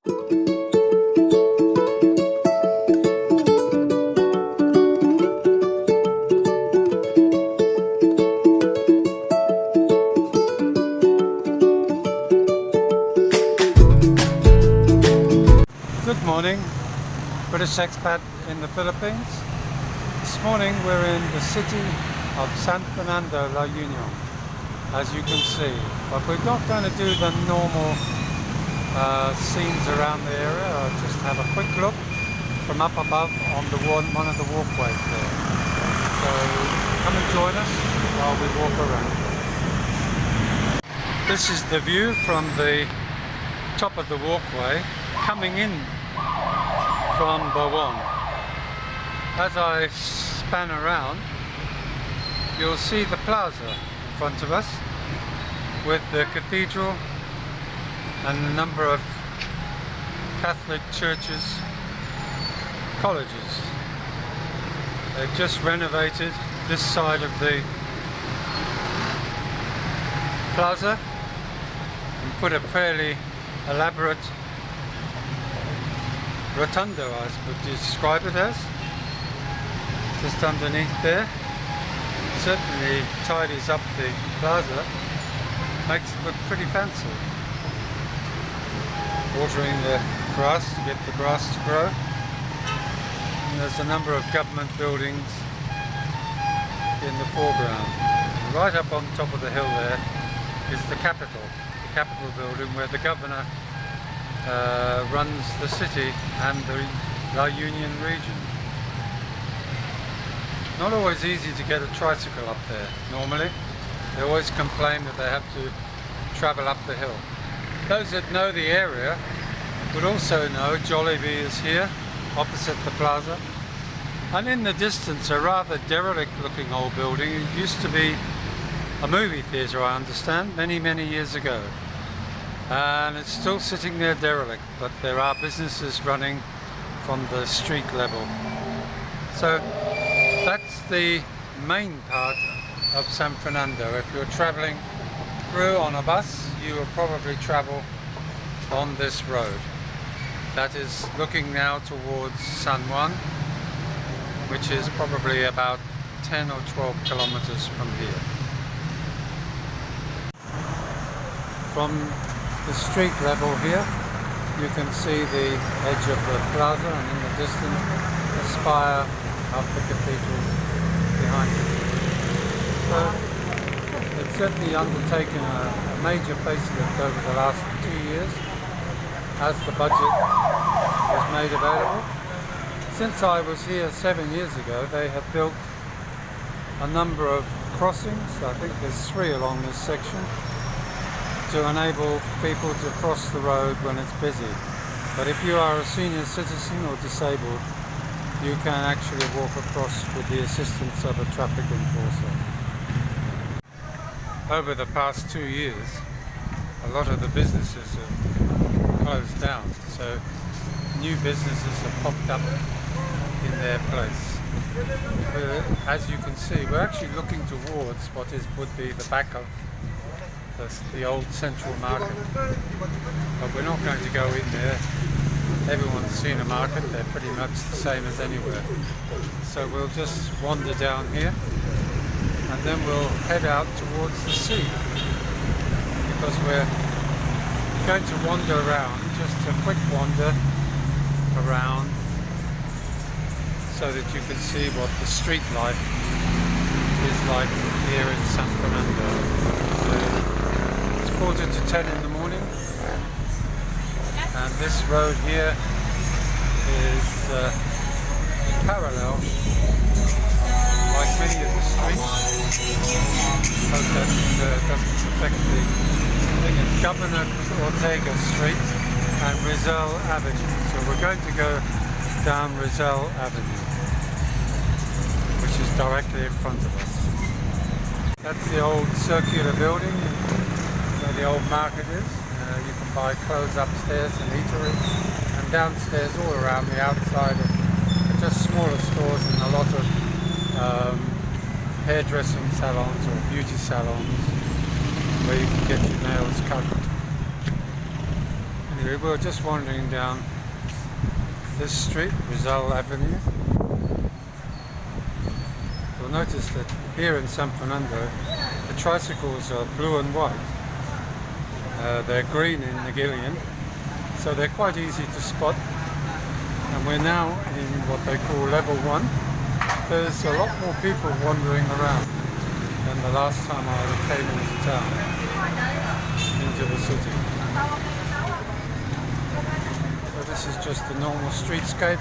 Good morning, British expat in the Philippines. This morning we're in the city of San Fernando, Launion, as you can see. But we're not going to do the normal scenes around the area. I'll just have a quick look from up above on the one of the walkways there. So come and join us while we walk around. This is the view from the top of the walkway coming in from Bawang. As I span around, you'll see the plaza in front of us with the cathedral and a number of Catholic churches, colleges. They've just renovated this side of the plaza and put a fairly elaborate rotunda, I would describe it as, just underneath there. Certainly tidies up the plaza, makes it look pretty fancy. Watering the grass to get the grass to grow. And there's a number of government buildings in the foreground. And right up on top of the hill there is the Capitol building, where the governor runs the city and the Launion region. Not always easy to get a tricycle up there normally. They always complain that they have to travel up the hill. Those that know the area would also know Jollibee is here opposite the plaza, and in the distance a rather derelict looking old building. It used to be a movie theatre, I understand, many years ago. And it's still sitting there derelict, but there are businesses running from the street level. So that's the main part of San Fernando. If you're traveling through on a bus, you will probably travel on this road. That is looking now towards San Juan, which is probably about 10 or 12 kilometers from here. From the street level here, you can see the edge of the plaza, and in the distance the spire of the cathedral behind it. So it's certainly undertaken a major facelift over the last 2 years as the budget was made available. Since I was here 7 years ago, they have built a number of crossings. I think there's 3 along this section, to enable people to cross the road when it's busy. But if you are a senior citizen or disabled, you can actually walk across with the assistance of a traffic enforcer. Over the past 2 years, a lot of the businesses have closed down, so new businesses have popped up in their place. As you can see, we're actually looking towards what would be the back of the old central market, but we're not going to go in there. Everyone's seen a market, they're pretty much the same as anywhere. So we'll just wander down here and then we'll head out towards the sea, because we're going to wander around, just a quick wander around, so that you can see what the street life is like here in San Fernando. It's 9:45 in the morning, and this road here is parallel, like many of the streets. Hope that doesn't affect the thing. It's Governor Ortega Street and Rizal Avenue. So we're going to go down Rizal Avenue, which is directly in front of us. That's the old circular building where the old market is. You can buy clothes upstairs and eatery, and downstairs all around the outside are just smaller stores and a lot of hairdressing salons or beauty salons where you can get your nails cut. And the we were just wandering down this street, Rizal Avenue. You'll notice that here in San Fernando the tricycles are blue and white. They're green in Nagilian, so they're quite easy to spot. And we're now in what they call level 1. There's a lot more people wandering around than the last time I came into town, into the city. So this is just a normal streetscape.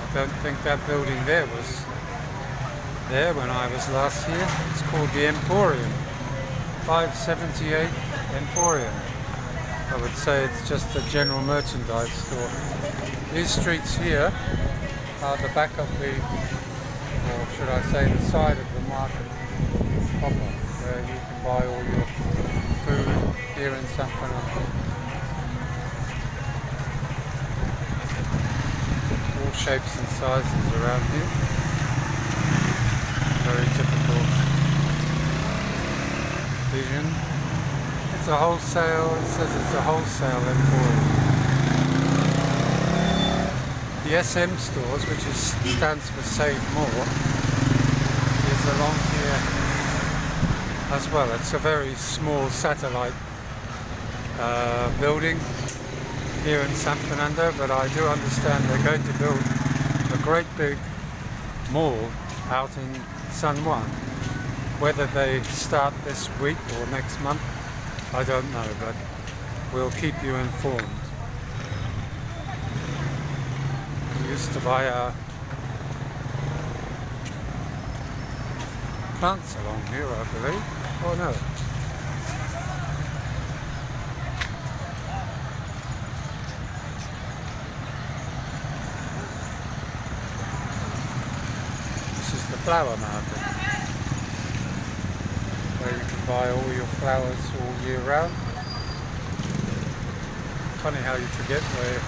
I don't think that building there was there when I was last here. It's called the Emporium, 578 Emporium. I would say it's just a general merchandise store. These streets here are the back of the, or should I say the side of the market proper, where you can buy all your food here in San Fernando. All shapes and sizes around here. Very typical vision. It's a wholesale, it says it's a wholesale emporium. The SM stores, which stands for Save More, is along here as well. It's a very small satellite building here in San Fernando, but I do understand they're going to build a great big mall out in San Juan. Whether they start this week or next month, I don't know, but we'll keep you informed. We used to buy our plants along here, I believe. Oh no. This is the flower market, where you can buy all your flowers all year round. Funny how you forget where it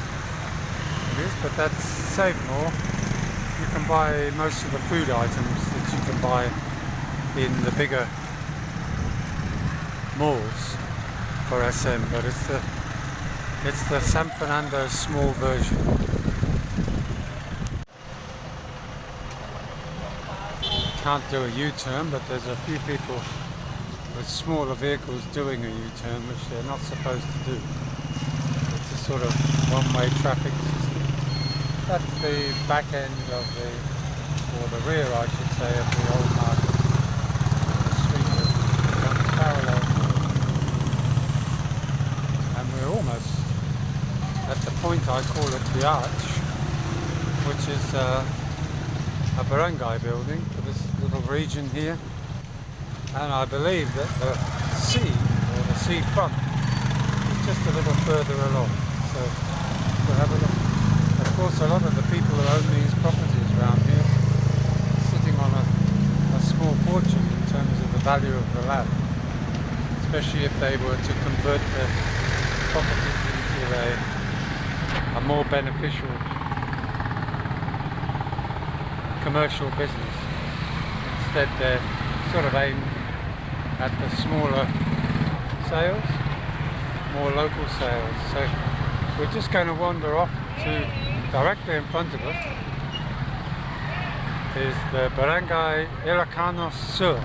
is, but that's Save More. You can buy most of the food items that you can buy in the bigger malls for SM, but it's the San Fernando small version. Can't do a U-turn, but there's a few people with smaller vehicles doing a U-turn, which they're not supposed to do. It's a sort of one-way traffic system. That's the back end of the, or the rear I should say, of the old market. The street that runs parallel. And we're almost at the point, I call it the arch, which is a barangay building for this little region here. And I believe that the sea, or the seafront, is just a little further along. So we'll have a look. Of course, a lot of the people who own these properties around here are sitting on a small fortune in terms of the value of the land, especially if they were to convert their properties into a more beneficial commercial business. Instead, they're sort of aimed at the smaller sales, more local sales. So we're just going to wander off to directly in front of us is the Barangay Ilocano Sur.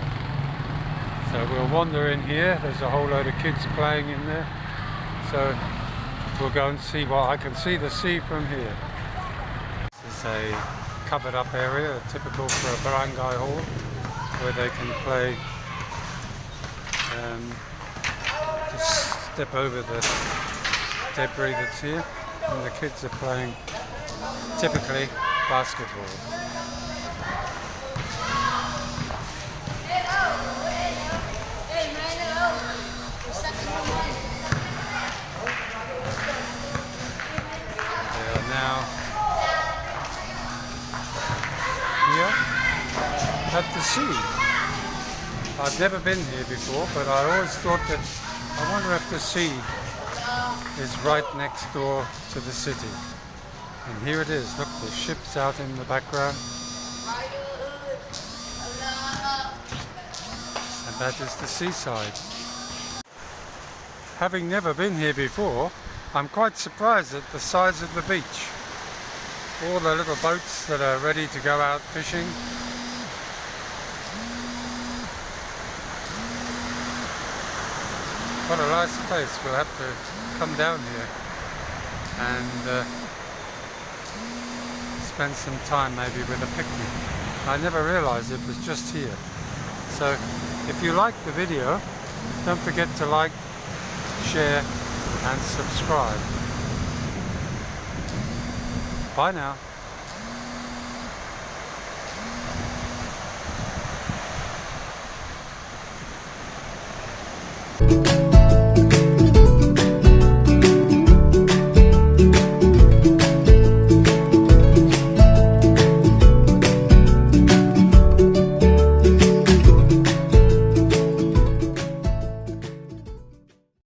So we'll wander in here. There's a whole load of kids playing in there. So we'll go and see what I can see the sea from here. This is a covered up area, typical for a barangay hall, where they can play, just step over the debris that's here, and the kids are playing typically basketball. They are now here at the sea. I've never been here before, but I always thought that, I wonder if the sea is right next door to the city. And here it is. Look, the ship's out in the background. And that is the seaside. having never been here before, I'm quite surprised at the size of the beach. All the little boats that are ready to go out fishing. What a nice place. We'll have to come down here and spend some time maybe with a picnic. I never realized it was just here. So if you like the video, don't forget to like, share and subscribe. Bye now.